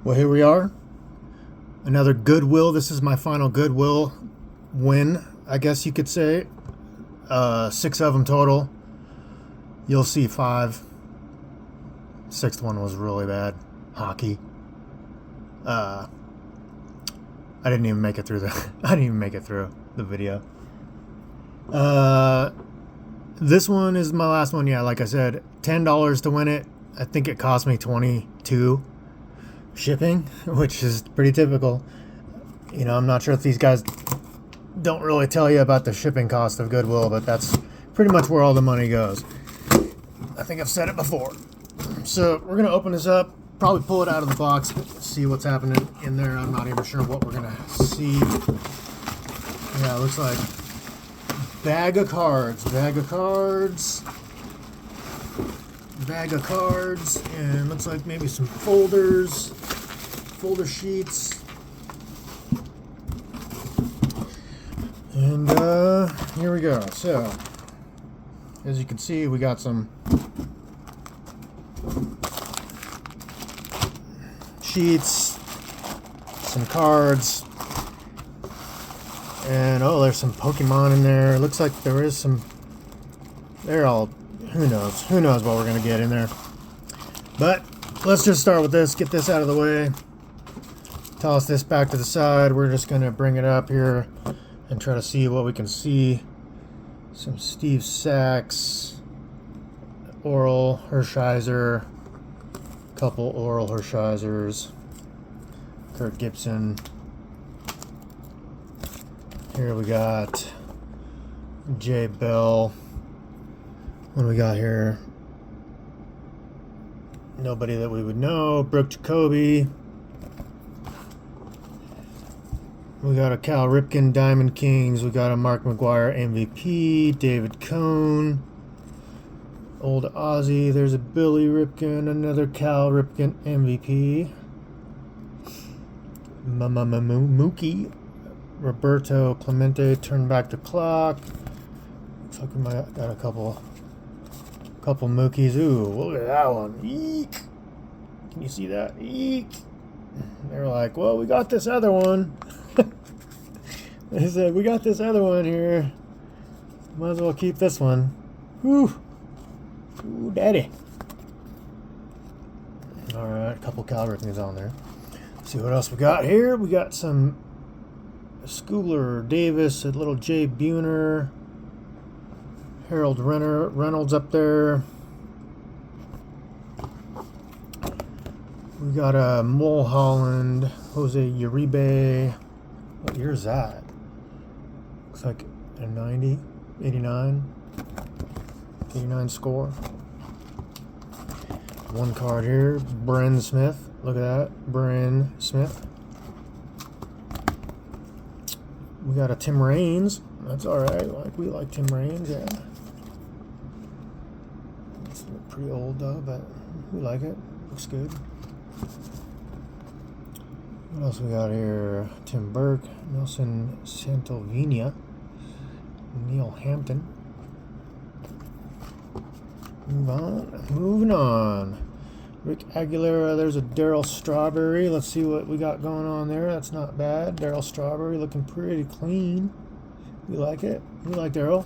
Well, here we are. Another Goodwill. This is my final Goodwill win, I guess you could say. 6 of them total. You'll see 5. 6th one was really bad. Hockey. I didn't even make it through the video. This one is my last one. Yeah, like I said, $10 to win it. I think it cost me $22 shipping, which is pretty typical. You know, I'm not sure if these guys don't really tell you about the shipping cost of Goodwill, but that's pretty much where all the money goes. I think I've said it before. So we're gonna open this up, probably pull it out of the box, see what's happening in there. I'm not even sure what we're gonna see. Yeah, it looks like bag of cards, and looks like maybe some folder sheets. And here we go. So, as you can see, we got some sheets, some cards, and oh, there's some Pokemon in there. It looks like there is some. They're all, who knows what we're gonna get in there. But let's just start with this, get this out of the way, toss this back to the side. We're just gonna bring it up here and try to see what we can see. Some Steve Sachs, Oral Hershiser, couple Oral Hershizers, Kurt Gibson. Here we got Jay Bell. What do we got here? Nobody that we would know. Brooke Jacoby. We got a Cal Ripken Diamond Kings. We got a Mark McGuire MVP. David Cohn. Old Aussie. There's a Billy Ripken. Another Cal Ripken MVP. Mookie. Roberto Clemente. Turn back the clock. Looks like we might have got a couple Mookies. Ooh, look at that one. Eek. Can you see that? Eek. They're like, well, we got this other one. They said, we got this other one here. Might as well keep this one. Whew. Ooh, daddy. Alright, a couple Cal Ripkens on there. Let's see what else we got here. We got some Schooler Davis, a little Jay Buhner, Harold Reynolds up there. We got a Mulholland, Jose Uribe. What year is that? Looks like a 90, 89 score. One card here, Bryn Smith. Look at that, Bryn Smith. We got a Tim Raines. That's alright. We like Tim Raines, yeah. It's pretty old though, but we like it. Looks good. What else we got here? Tim Burke, Nelson Santovina, Neil Hampton. Moving on. Rick Aguilera, there's a Darryl Strawberry. Let's see what we got going on there. That's not bad. Darryl Strawberry looking pretty clean. We like it. We like Darryl.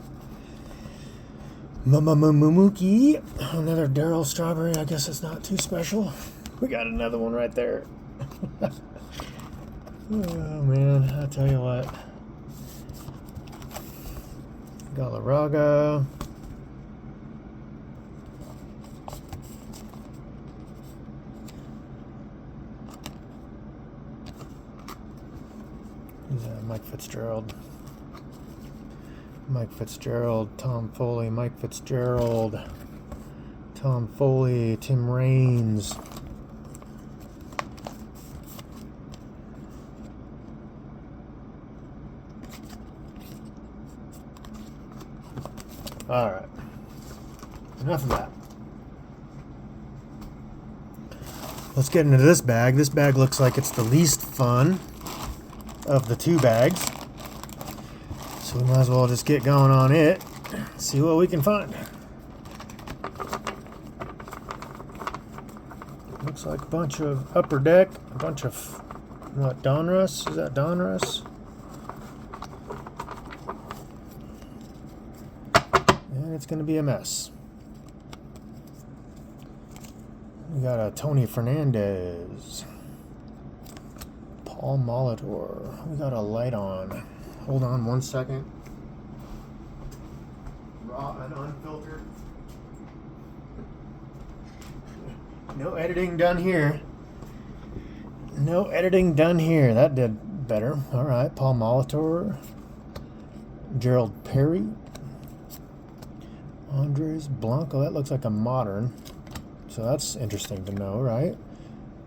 Mookie. Another Darryl Strawberry. I guess it's not too special. We got another one right there. Oh, man. I tell you what. Galarraga. Mike Fitzgerald, Tom Foley, Mike Fitzgerald, Tom Foley, Tim Raines. Alright. Enough of that. Let's get into this bag. This bag looks like it's the least fun of the 2 bags. So we might as well just get going on it. See what we can find. Looks like a bunch of Upper Deck, a bunch of, what, Donruss? Is that Donruss? And it's going to be a mess. We got a Tony Fernandez. Paul Molitor. We got a light on. Hold on 1 second. Raw and unfiltered. No editing done here. No editing done here. That did better. All right. Paul Molitor. Gerald Perry. Andres Blanco. That looks like a modern. So that's interesting to know, right?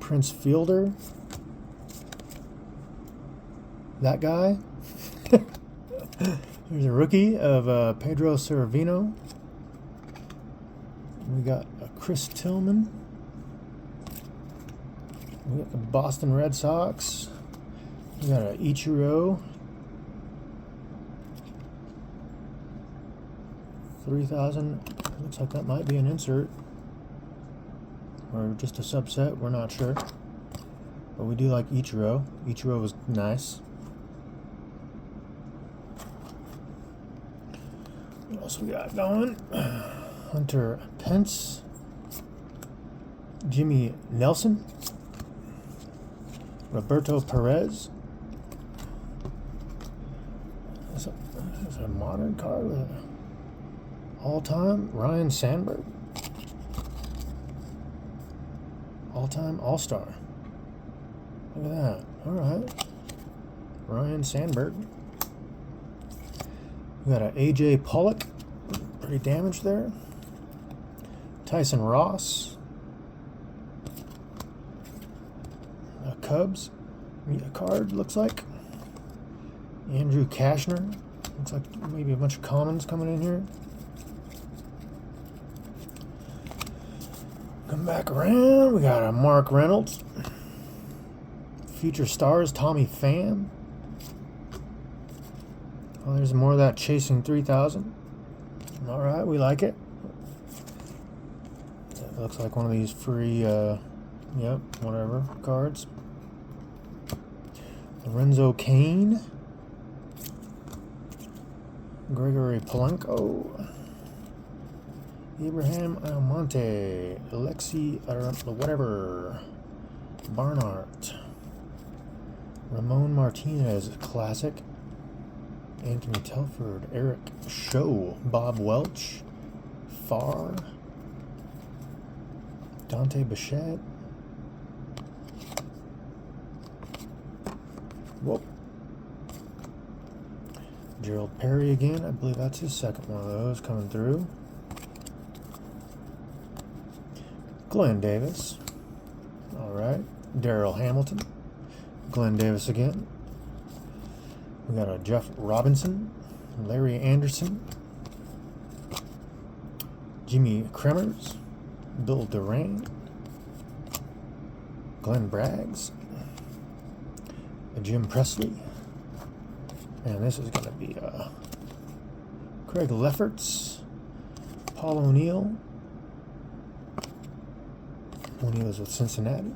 Prince Fielder. That guy. There's a rookie of Pedro Cervino. We got a Chris Tillman. We got the Boston Red Sox. We got an Ichiro. 3,000. Looks like that might be an insert. Or just a subset. We're not sure. But we do like Ichiro. Ichiro was nice. What else we got going? Hunter Pence. Jimmy Nelson. Roberto Perez. That's a modern card with all-time Ryan Sandberg. All-time All-Star. Look at that. All right. Ryan Sandberg. We got a AJ Pollock. Pretty damaged there. Tyson Ross. A Cubs. A card, looks like. Andrew Kashner. Looks like maybe a bunch of commons coming in here. Come back around. We got a Mark Reynolds. Future Stars, Tommy Pham. Oh, there's more of that Chasing 3000. All right, we like it. It looks like one of these free, yep, whatever, cards. Lorenzo Cain. Gregory Polanco. Abraham Almonte. Alexi, whatever. Barnhart. Ramon Martinez, classic. Anthony Telford. Eric Show. Bob Welch. Farr. Dante Bichette. Whoop. Gerald Perry again. I believe that's his second one of those coming through. Glenn Davis. All right. Darrell Hamilton. Glenn Davis again. We got a Jeff Robinson. Larry Anderson. Jimmy Kremers. Bill Durant. Glenn Braggs. Jim Presley. And this is going to be Craig Lefferts. Paul O'Neill. When he was with Cincinnati.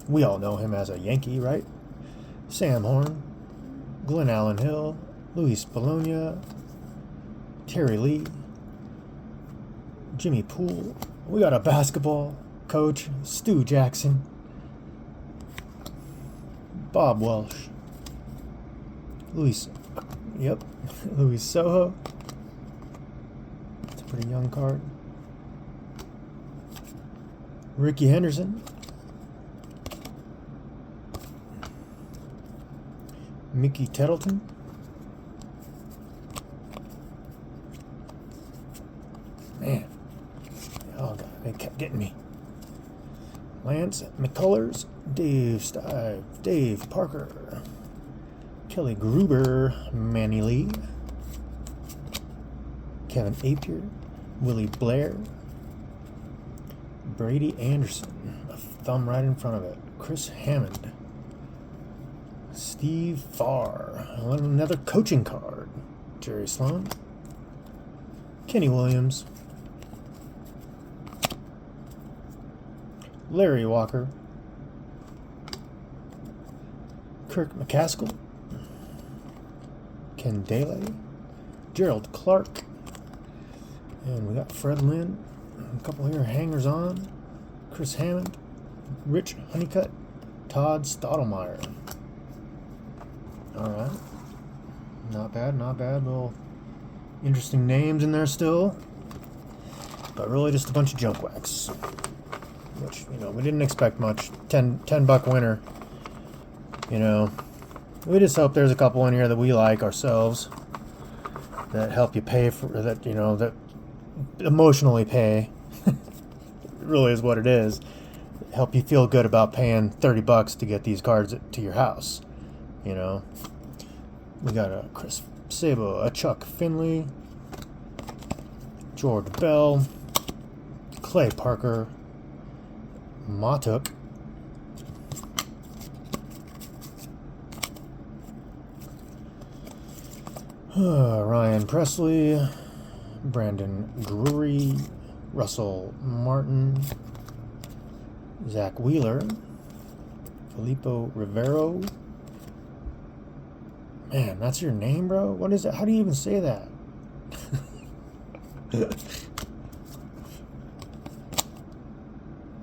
We all know him as a Yankee, right? Sam Horn. Glenn Allen Hill. Luis Bologna. Terry Lee. Jimmy Poole. We got a basketball coach, Stu Jackson. Bob Welsh. Luis Soho. It's a pretty young card. Ricky Henderson. Mickey Tettleton. Man. Oh, God, they kept getting me. Lance McCullers. Dave Stive. Dave Parker. Kelly Gruber. Manny Lee. Kevin Apier. Willie Blair. Brady Anderson. A thumb right in front of it. Chris Hammond. Steve Farr. Another coaching card. Jerry Sloan. Kenny Williams. Larry Walker, Kirk McCaskill, Ken Daly, Gerald Clark, and we got Fred Lynn, a couple here hangers on, Chris Hammond, Rich Honeycutt, Todd Stottlemyre. Alright. Not bad, not bad. Little interesting names in there still. But really just a bunch of junk wax. Which, you know, we didn't expect much. $10 winner. You know. We just hope there's a couple in here that we like ourselves. That help you pay for that, you know, that emotionally pay. It really is what it is. Help you feel good about paying $30 to get these cards to your house. You know. We got a Chris Sabo, a Chuck Finley, George Bell, Clay Parker, Matuk, Ryan Presley, Brandon Drury, Russell Martin, Zach Wheeler, Filippo Rivero. Man, that's your name, bro? What is it? How do you even say that?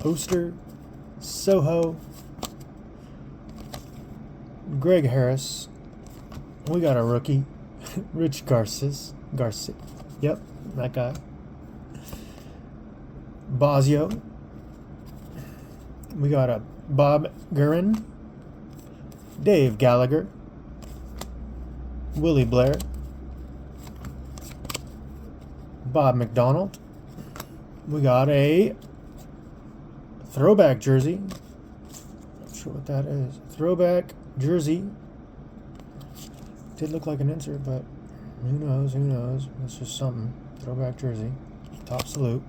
Poster, Soho, Greg Harris. We got a rookie, Rich Garces. Yep, that guy. Bosio. We got a Bob Guerin, Dave Gallagher, Willie Blair, Bob McDonald. We got a throwback jersey. Not sure what that is. Throwback jersey. Did look like an insert, but who knows? Who knows? It's just something. Throwback jersey. Top salute.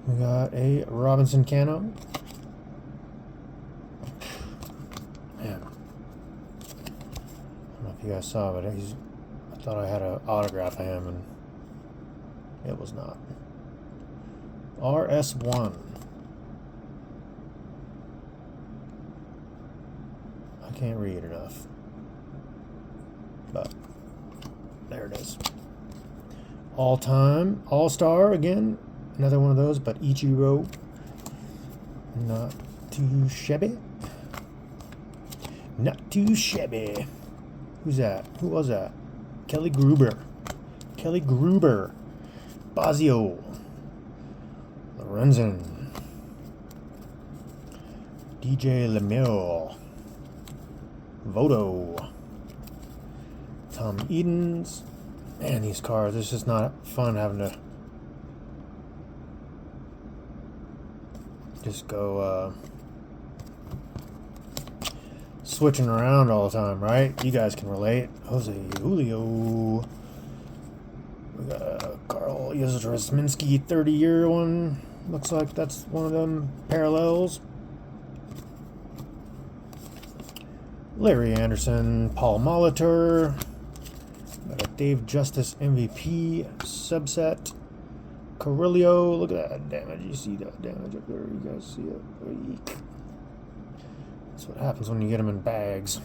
We got a Robinson Cano. Man. I don't know if you guys saw, but I thought I had an autograph of him, and it was not. RS1. I can't read enough. But there it is. All-time All-Star again. Another one of those, but Ichiro. Not too shabby. Not too shabby. Who's that? Who was that? Kelly Gruber. Kelly Gruber. Bosio. Lorenzen. DJ LeMille. Voto. Tom Edens. Man, these cards, it's just not fun having to just go switching around all the time, right? You guys can relate. Jose Julio. We got a Carl Yezdrasminski 30-year one. Looks like that's one of them parallels. Larry Anderson, Paul Molitor. Got a Dave Justice MVP subset. Carrillo, look at that damage. You see that damage up there? You guys see it? Eek. That's what happens when you get them in bags.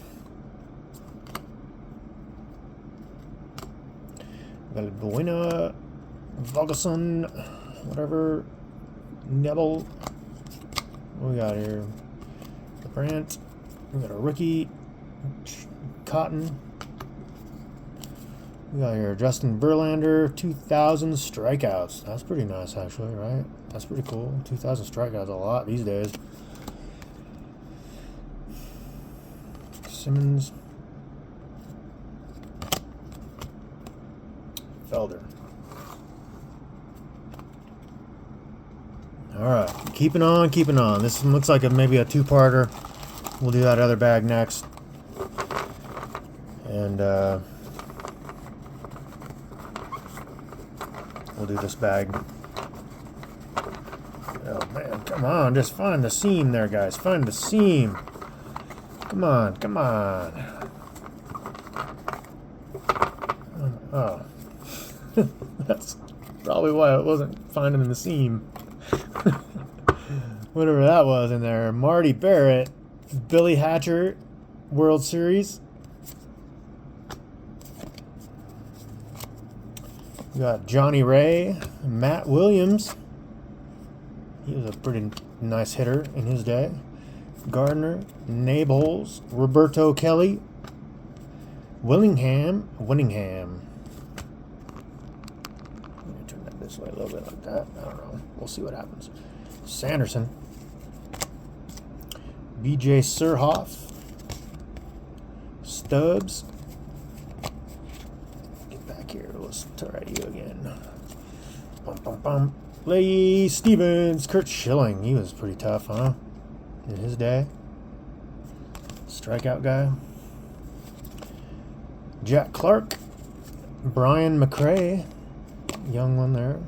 Valbuena, Vogelson, whatever. Nebel. What we got here? Brandt. We got a rookie. Cotton. We got here Justin Verlander, 2,000 strikeouts. That's pretty nice, actually, right? That's pretty cool. 2,000 strikeouts, a lot these days. Simmons. Felder. All right, keeping on, keeping on. This one looks like maybe a two-parter. We'll do that other bag next. And, we'll do this bag. Oh man, come on, just find the seam there, guys. Find the seam. Come on, come on. Oh. That's probably why I wasn't finding the seam. Whatever that was in there. Marty Barrett, Billy Hatcher, World Series. We got Johnny Ray, Matt Williams. He was a pretty nice hitter in his day. Gardner, Nables, Roberto Kelly, Willingham. I'm going to turn that this way a little bit like that. I don't know. We'll see what happens. Sanderson. BJ Surhoff. Stubbs. Get back here. Let's try you again. Bum, bum, bum. Lee Stevens. Kurt Schilling. He was pretty tough, huh? In his day. Strikeout guy. Jack Clark. Brian McRae. Young one there.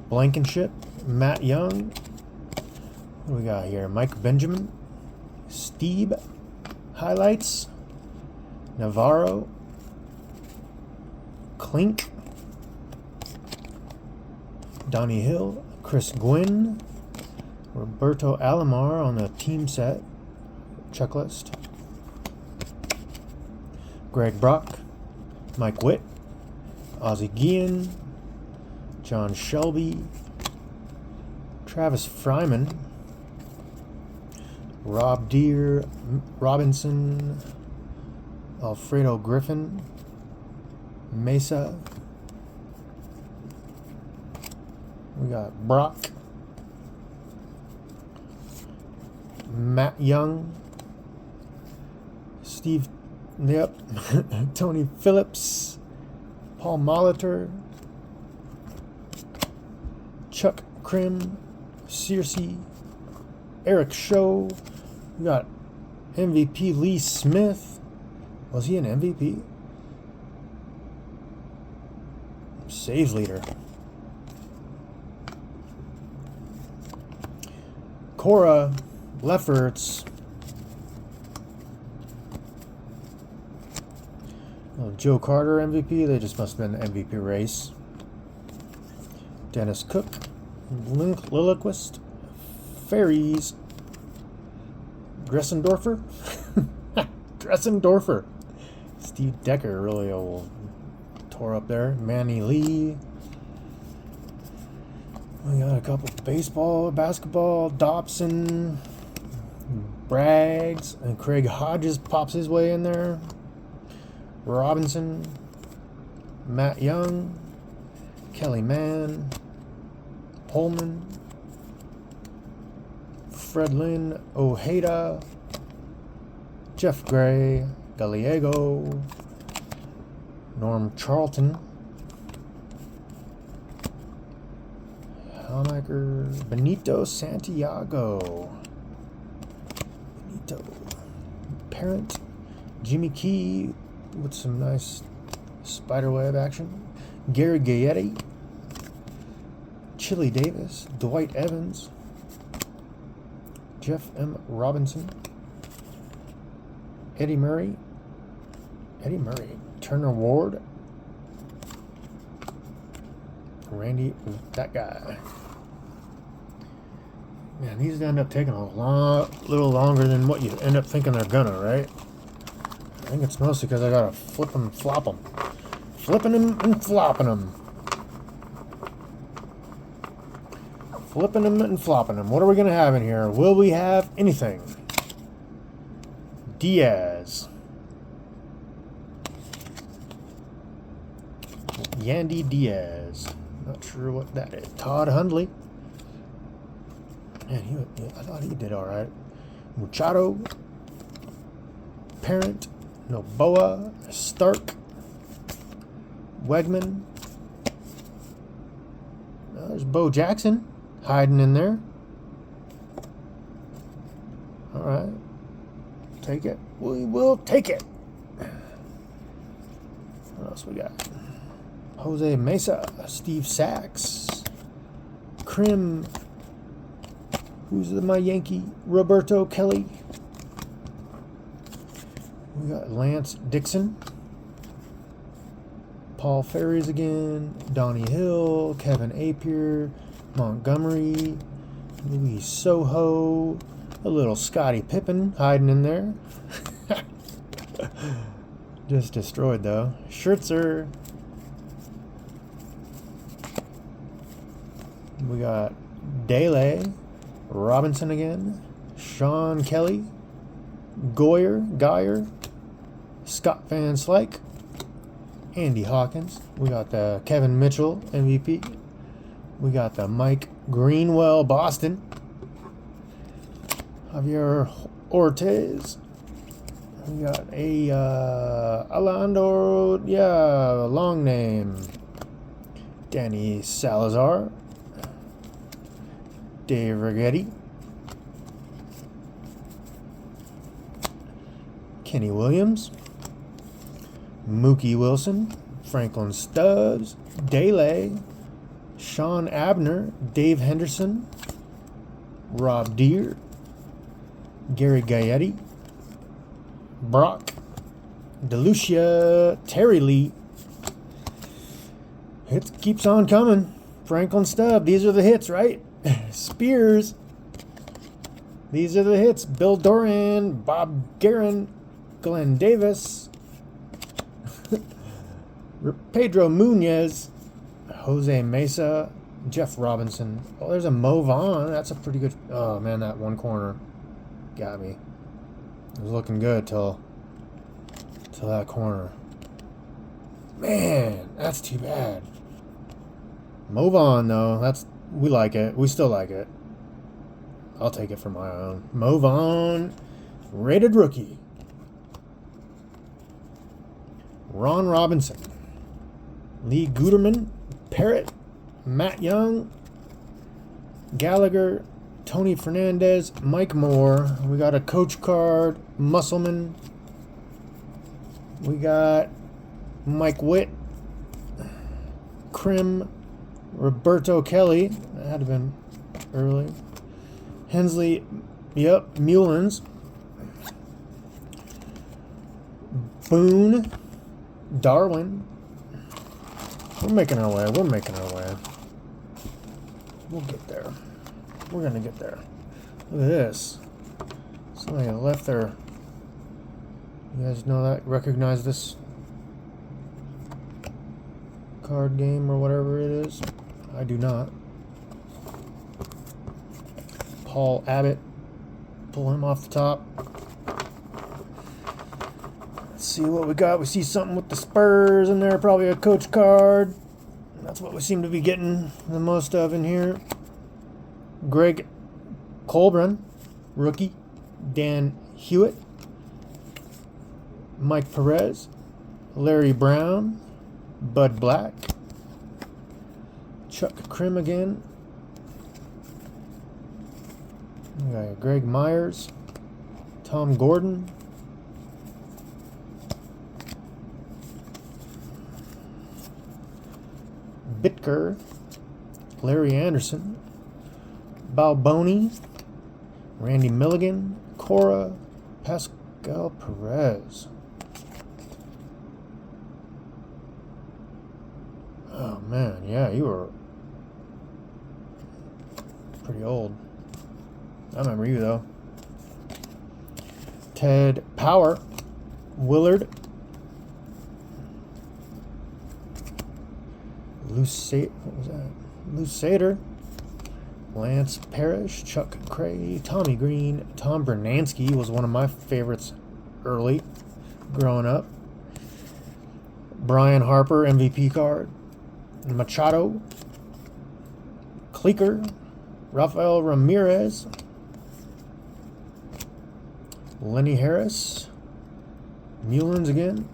Blankenship. Matt Young. What do we got here? Mike Benjamin. Steve. Highlights. Navarro. Klink. Donnie Hill. Chris Gwynn. Roberto Alomar on the team set checklist. Greg Brock. Mike Witt. Ozzie Guillen. John Shelby. Travis Fryman. Rob Deere. Robinson. Alfredo Griffin. Mesa. We got Brock. Matt Young. Steve. Yep. Tony Phillips. Paul Molitor. Chuck Krim. Searcy. Eric Show. We got MVP Lee Smith. Was he an MVP? Save leader. Cora Lefferts. Oh, Joe Carter MVP. They just must have been an MVP race. Dennis Cook. Lilliquist. Ferries. Dressendorfer. Dressendorfer. Steve Decker really old. Tore up there. Manny Lee. We got a couple baseball, basketball. Dobson. Braggs. And Craig Hodges pops his way in there. Robinson. Matt Young. Kelly Mann. Holman. Fred Lynn Ojeda. Jeff Gray. Gallego. Norm Charlton. Helmaker. Benito Santiago. Benito. Parent. Jimmy Key with some nice spiderweb action. Gary Gaetti. Chili Davis. Dwight Evans. Jeff M. Robinson. Eddie Murray. Turner Ward. Randy, that guy. Man, these end up taking a little longer than what you end up thinking they're gonna, right? I think it's mostly because I gotta flip them, flop them. Flipping them and flopping them. Flipping them and flopping them. What are we gonna have in here? Will we have anything? Diaz. Yandy Diaz. Not sure what that is. Todd Hundley. Man, I thought he did all right. Machado. Parent. Noboa. Stark. Wegman. There's Bo Jackson hiding in there. All right. Take it. We will take it. What else we got? Jose Mesa, Steve Sachs, Krim, who's my Yankee? Roberto Kelly. We got Lance Dixon, Paul Ferries again, Donnie Hill, Kevin Apier, Montgomery, Louis Soho, a little Scottie Pippen hiding in there. Just destroyed though. Scherzer. We got Dele, Robinson again, Sean Kelly, Geyer, Scott Van Slyke, Andy Hawkins. We got the Kevin Mitchell MVP. We got the Mike Greenwell Boston. Javier Ortiz. We got a Alondro, long name. Danny Salazar. Dave Righetti. Kenny Williams. Mookie Wilson. Franklin Stubbs. Dele. Sean Abner. Dave Henderson. Rob Deere. Gary Gaetti. Brock. DeLucia. Terry Lee. It keeps on coming. Franklin Stubb. These are the hits, right? Spears. These are the hits. Bill Doran. Bob Guerin. Glenn Davis. Pedro Munoz. Jose Mesa. Jeff Robinson. Oh, there's a Mo Vaughn. That's a pretty good... Oh, man, that one corner got me. It was looking good till that corner. Man, that's too bad. Mo Vaughn, though. We like it. We still like it. I'll take it for my own. Mo Vaughn, rated rookie. Ron Robinson. Lee Guterman. Parrott. Matt Young. Gallagher. Tony Fernandez. Mike Moore. We got a coach card. Musselman. We got Mike Witt. Krim. Roberto Kelly. That had to have been early. Hensley. Yep. Mullins. Boone. Darwin. We're making our way. We'll get there. We're going to get there. Look at this. Somebody left there. You guys know that? Recognize this card game or whatever it is? I do not. Paul Abbott. Pull him off the top. Let's see what we got. We see something with the Spurs in there. Probably a coach card. That's what we seem to be getting the most of in here. Greg Colburn, rookie. Dan Hewitt. Mike Perez. Larry Brown. Bud Black. Chuck Krim again. We got Greg Myers. Tom Gordon. Bitker. Larry Anderson. Balboni. Randy Milligan. Cora. Pascal Perez. Oh man, yeah, you were pretty old. I remember you though. Ted Power. Willard. What was that? Lusader. Lance Parrish. Chuck Cray. Tommy Green. Tom Bernansky was one of my favorites early growing up. Brian Harper, MVP card. Machado. Clicker. Rafael Ramirez. Lenny Harris. Mullins again.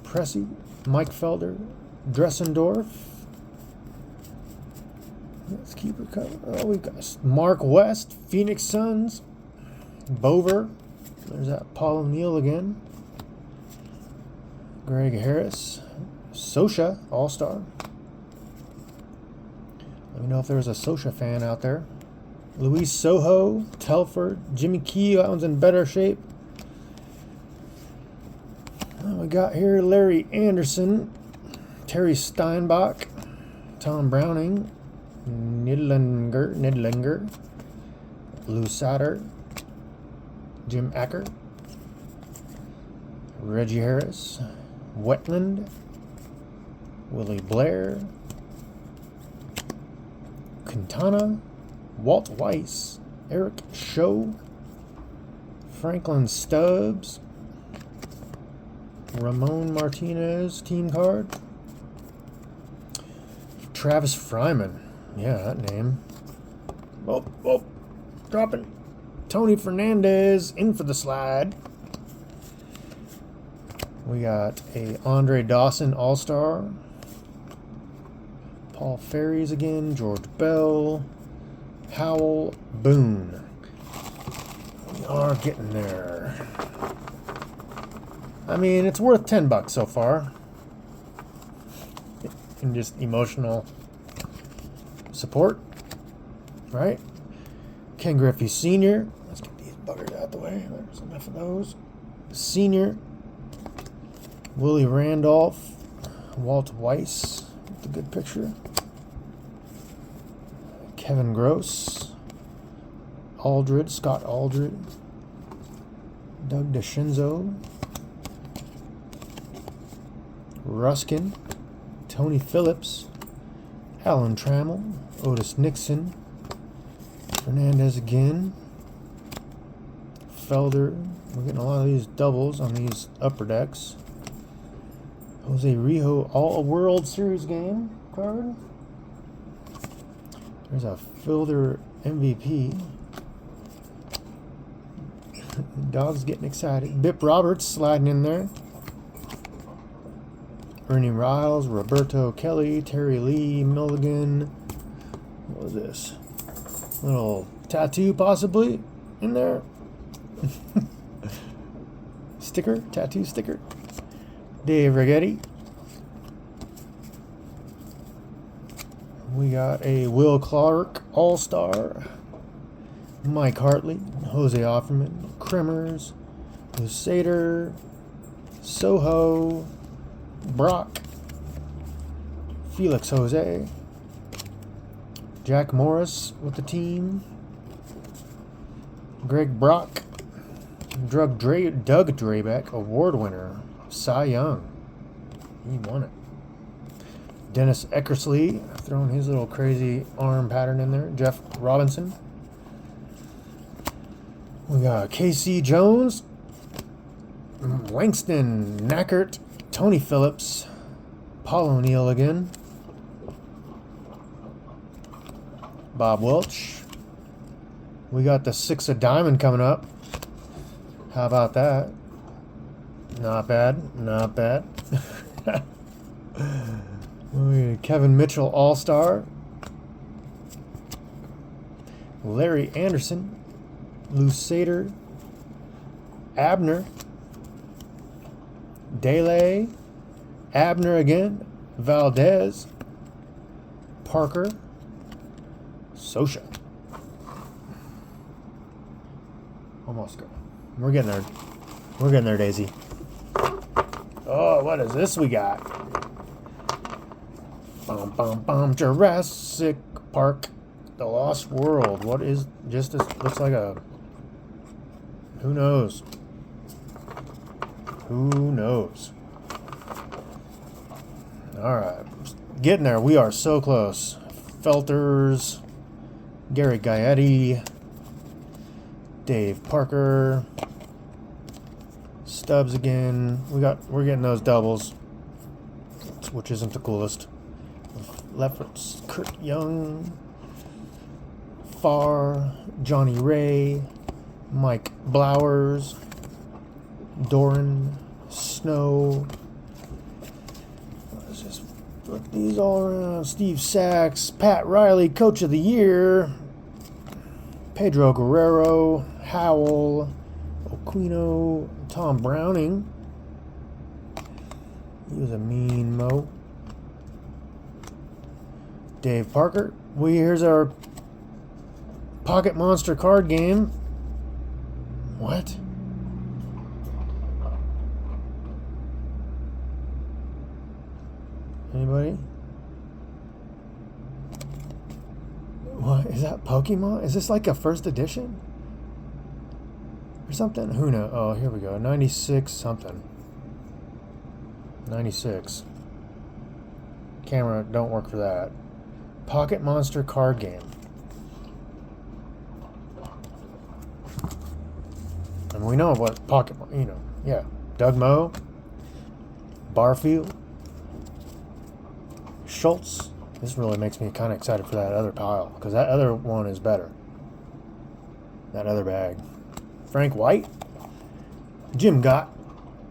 Pressey. Mike Felder. Dressendorf. Let's keep it covered. Oh, we got Mark West. Phoenix Suns. Bover. There's that Paul O'Neill again. Greg Harris. Sosha, All-Star. Let me know if there's a Sosha fan out there. Luis Soho, Telford, Jimmy Key, that one's in better shape. We got here Larry Anderson, Terry Steinbach, Tom Browning, Nidlinger, Lou Satter, Jim Acker, Reggie Harris, Wetland, Willie Blair, Quintana, Walt Weiss, Eric Show, Franklin Stubbs, Ramon Martinez, team card, Travis Fryman, yeah, that name. Oh, dropping. Tony Fernandez in for the slide. We got a Andre Dawson All-Star. Paul Ferries again. George Bell. Howell Boone. We are getting there. I mean, it's worth $10 so far. And just emotional support, right? Ken Griffey Sr. Let's get these buggers out the way. There's enough of those. Senior. Willie Randolph. Walt Weiss. With a good picture. Kevin Gross. Aldred. Scott Aldred. Doug DeShinzo. Ruskin. Tony Phillips. Alan Trammell. Otis Nixon. Fernandez again. Felder. We're getting a lot of these doubles on these upper decks. Jose Rijo, all a World Series game card. There's a Fielder MVP. Dog's getting excited. Bip Roberts sliding in there. Ernie Riles, Roberto Kelly, Terry Lee, Milligan. What was this? Little tattoo possibly in there. Sticker, tattoo sticker. Dave Righetti. We got a Will Clark All-Star. Mike Hartley, Jose Offerman, Kremers, Lusader, Soho, Brock, Felix Jose, Jack Morris with the team, Greg Brock, Doug Drabeck, award winner, Cy Young. He won it. Dennis Eckersley, throwing his little crazy arm pattern in there. Jeff Robinson. We got KC Jones, Langston Knackert, Tony Phillips, Paul O'Neill again, Bob Welch. We got the 6 of Diamond coming up. How about that? Not bad, not bad. Kevin Mitchell All-Star, Larry Anderson, Lusader, Abner, Dele, Abner again, Valdez, Parker, Sosha. Almost go. We're getting there. We're getting there, Daisy. Oh, what is this we got? Bum, bum, bum. Jurassic Park, The Lost World. What is just this? Looks like a... Who knows? Who knows? Alright. Getting there. We are so close. Felters. Gary Gaetti. Dave Parker. Stubbs again. We're getting those doubles, which isn't the coolest. Lefferts, Kurt Young, Farr, Johnny Ray, Mike Blowers, Doran, Snow. Let's just put these all around. Steve Sachs, Pat Riley, Coach of the Year, Pedro Guerrero, Howell, Aquino, Tom Browning. He was a mean mo. Dave Parker. Here's our Pocket Monster card game. What? Anybody? What is that? Pokemon? Is this like a first edition or something? Who knows? Oh, here we go. 96 something. 96. Camera don't work for that. Pocket Monster card game. And we know what Pocket, yeah. Doug Moe, Barfield, Schultz. This really makes me kind of excited for that other pile, because that other one is better. That other bag. Frank White, Jim Gott.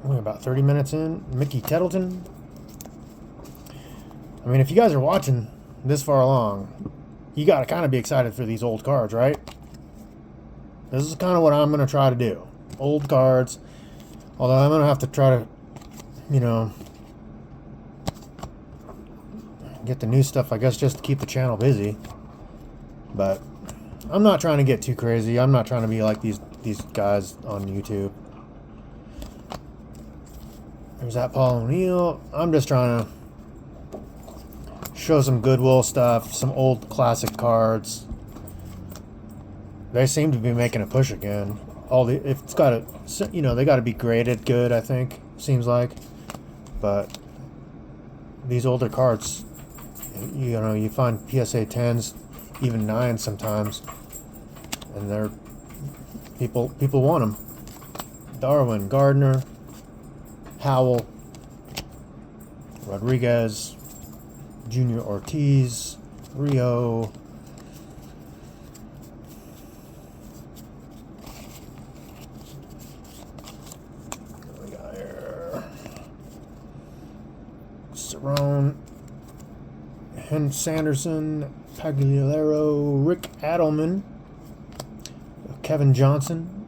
We're about 30 minutes in. Mickey Tettleton. I mean, if you guys are watching this far along, you got to kind of be excited for these old cards, right? This is kind of what I'm going to try to do. Old cards. Although I'm going to have to try to, get the new stuff, I guess, just to keep the channel busy. But I'm not trying to get too crazy. I'm not trying to be like these guys on YouTube. There's that Paul O'Neill. I'm just trying to show some Goodwill stuff, some old classic cards. They seem to be making a push again. If it's got to, they got to be graded good, I think. Seems like. But these older cards, you find PSA 10s, even 9s sometimes, and they're people want them. Darwin, Gardner, Howell, Rodriguez, Junior Ortiz, Rio. What we got here? Cerrone, Hen Sanderson, Pagliaro, Rick Adelman, Kevin Johnson,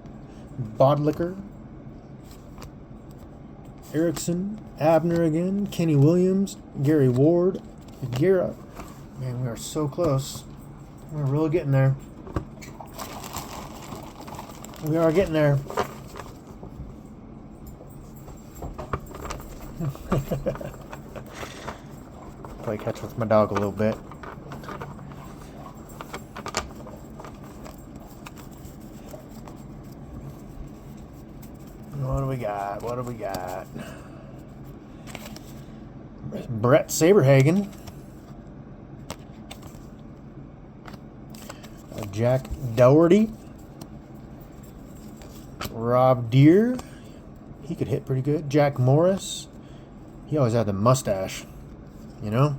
Bodlicker, Erickson, Abner again, Kenny Williams, Gary Ward, Guerra. Man, we are so close. We're really getting there. We are getting there. Play catch with my dog a little bit. What do we got? What do we got? Brett Saberhagen. Jack Dougherty. Rob Deere. He could hit pretty good. Jack Morris. He always had the mustache. Look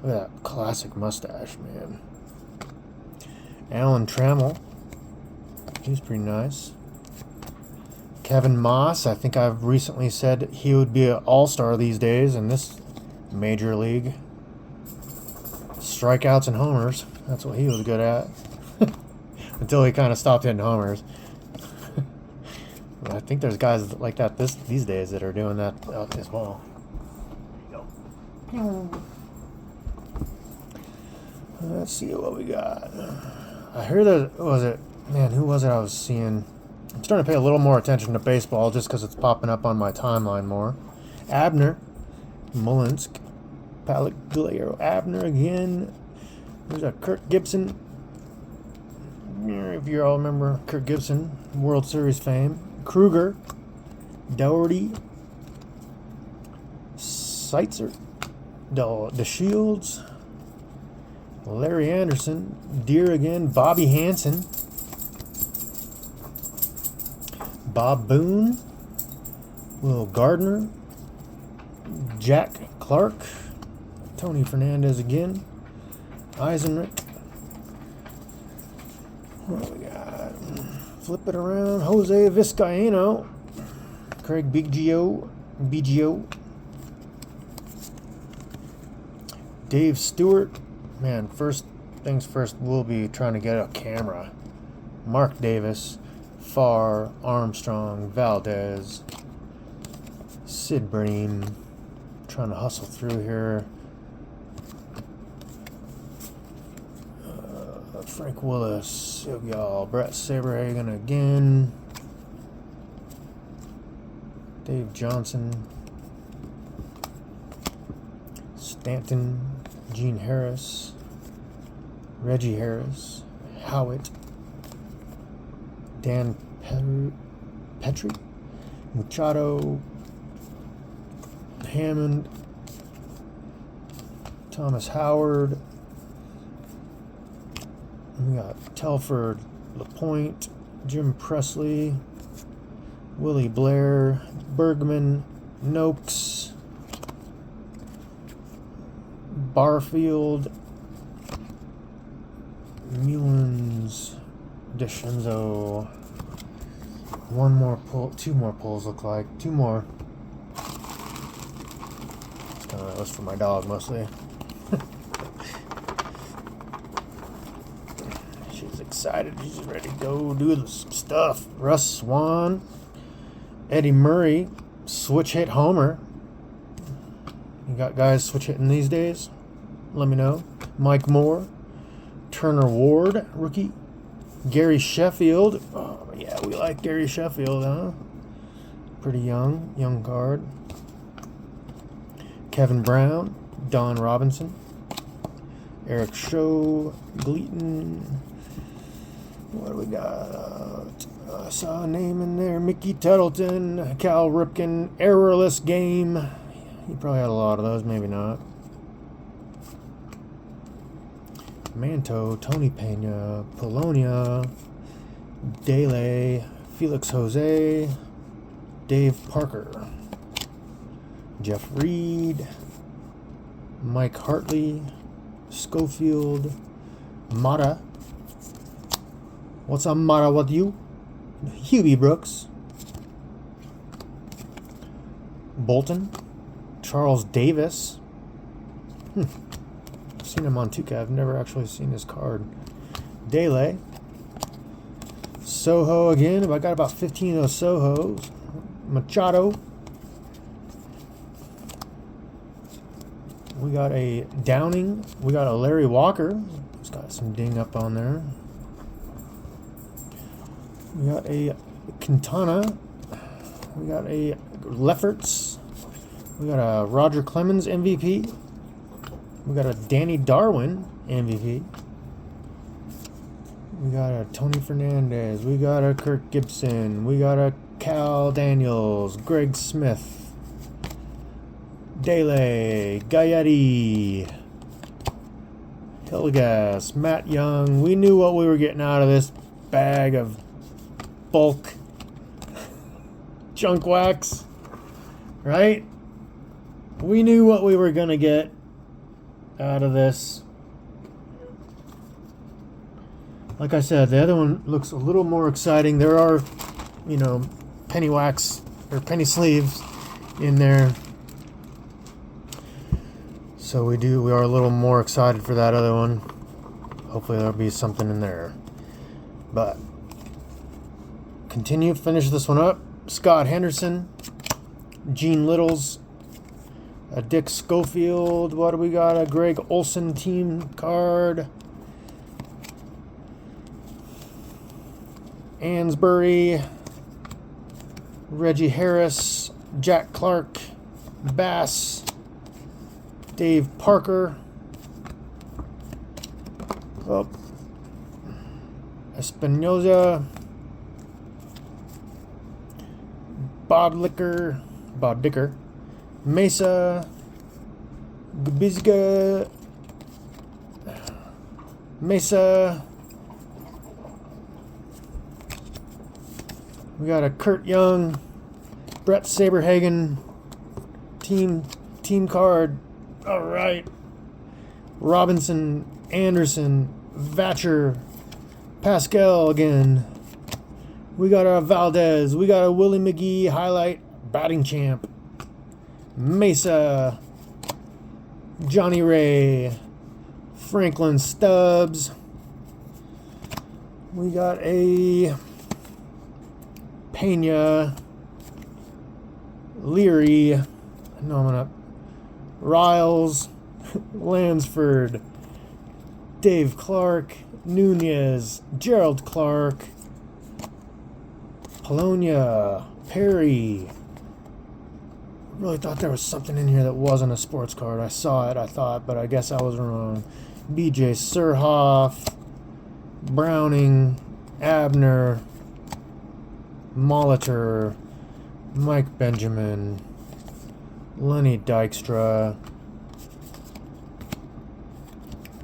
at that classic mustache, man. Alan Trammell. He's pretty nice. Kevin Moss. I think I've recently said he would be an all-star these days in this major league. Strikeouts and homers. That's what he was good at. Until he kind of stopped hitting homers. I think there's guys like that these days that are doing that as well. There you go. Let's see what we got. I heard that, who was it I was seeing? I'm starting to pay a little more attention to baseball just because it's popping up on my timeline more. Abner, Mulinsk, Pagliaro, Abner again. There's a Kirk Gibson. If you all remember Kirk Gibson, World Series fame. Kruger, Dougherty, Seitzer, the Shields, Larry Anderson, Deere again, Bobby Hansen, Bob Boone, Will Gardner, Jack Clark, Tony Fernandez again, Eisenrich. What do we got? Flip it around. Jose Vizcaino, Craig BGO, Dave Stewart. Man, first things first, we'll be trying to get a camera. Mark Davis, Farr, Armstrong, Valdez, Sid Bream. Trying to hustle through here. Frank Willis, y'all. Brett Saberhagen again. Dave Johnson. Stanton, Gene Harris, Reggie Harris, Howitt, Dan Petrie, Machado, Hammond, Thomas Howard. We got Telford, LaPointe, Jim Presley, Willie Blair, Bergman, Noakes, Barfield, Mullins, DeScenzo. One more pull, two more pulls look like. Two more. That's for my dog mostly. She's excited. She's ready to go do some stuff. Russ Swan, Eddie Murray, switch hit homer. You got guys switch hitting these days? Let me know. Mike Moore, Turner Ward, rookie. Gary Sheffield. Oh, yeah, we like Gary Sheffield, huh? Pretty young card. Kevin Brown, Don Robinson, Eric Show, Gleaton. What do we got? I saw a name in there. Mickey Tuttleton, Cal Ripken, Errorless Game. He probably had a lot of those, maybe not. Manto, Tony Pena, Polonia, Dele, Felix Jose, Dave Parker, Jeff Reed, Mike Hartley, Schofield, Mata. What's up, Mata, with you? Hubie Brooks, Bolton, Charles Davis. I've seen him on 2K. I've never actually seen his card. Dele, Soho again. I got about 15 of those Sohos. Machado. We got a Downing. We got a Larry Walker. He's got some ding up on there. We got a Quintana. We got a Lefferts. We got a Roger Clemens MVP. We got a Danny Darwin MVP. We got a Tony Fernandez. We got a Kirk Gibson. We got a Cal Daniels. Greg Smith. Dele. Gaetti. Hilligas. Matt Young. We knew what we were getting out of this bag of bulk junk wax, right? We knew what we were gonna get out of this. Like I said, the other one looks a little more exciting. There are, penny wax or penny sleeves in there, so we are a little more excited for that other one. Hopefully there'll be something in there, but finish this one up. Scott Henderson, Gene Littles, a Dick Schofield. What do we got? A Greg Olson team card. Ansbury, Reggie Harris, Jack Clark, Bass, Dave Parker, Espinoza, Bob Dicker, Mesa, Gubizga, Mesa. We got a Kurt Young, Brett Saberhagen team card. All right. Robinson, Anderson, Vatcher, Pascal again. We got a Valdez. We got a Willie McGee highlight batting champ. Mesa, Johnny Ray, Franklin Stubbs. We got a Pena, Leary, Riles, Lansford, Dave Clark, Nunez, Gerald Clark, Polonia, Perry. really thought there was something in here that wasn't a sports card. I saw it, I thought, but I guess I was wrong. BJ Surhoff, Browning, Abner, Molitor, Mike Benjamin, Lenny Dykstra.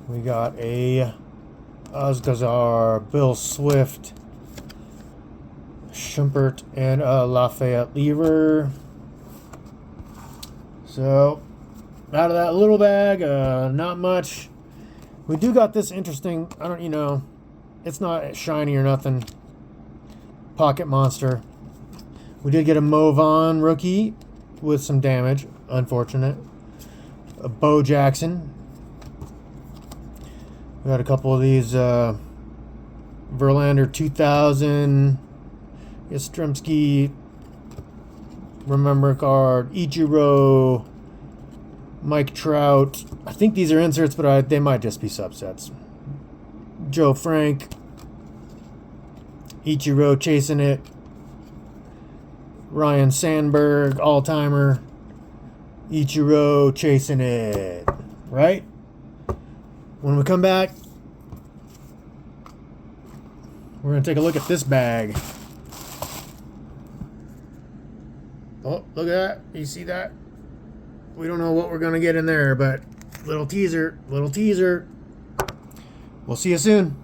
We got a Osgazar, Bill Swift, Schumpert, and Lafayette Lever. So, out of that little bag, not much. We do got this interesting, it's not shiny or nothing. Pocket Monster. We did get a Vaughn rookie with some damage, unfortunate. A Bo Jackson. We got a couple of these Verlander 2000, Yastrzemski, Remember card, Ichiro, Mike Trout. I think these are inserts, but they might just be subsets. Joe Frank, Ichiro chasing it, Ryan Sandberg, all-timer, Ichiro chasing it, right? When we come back, we're going to take a look at this bag. Oh, look at that. You see that? We don't know what we're going to get in there, but little teaser, little teaser. We'll see you soon.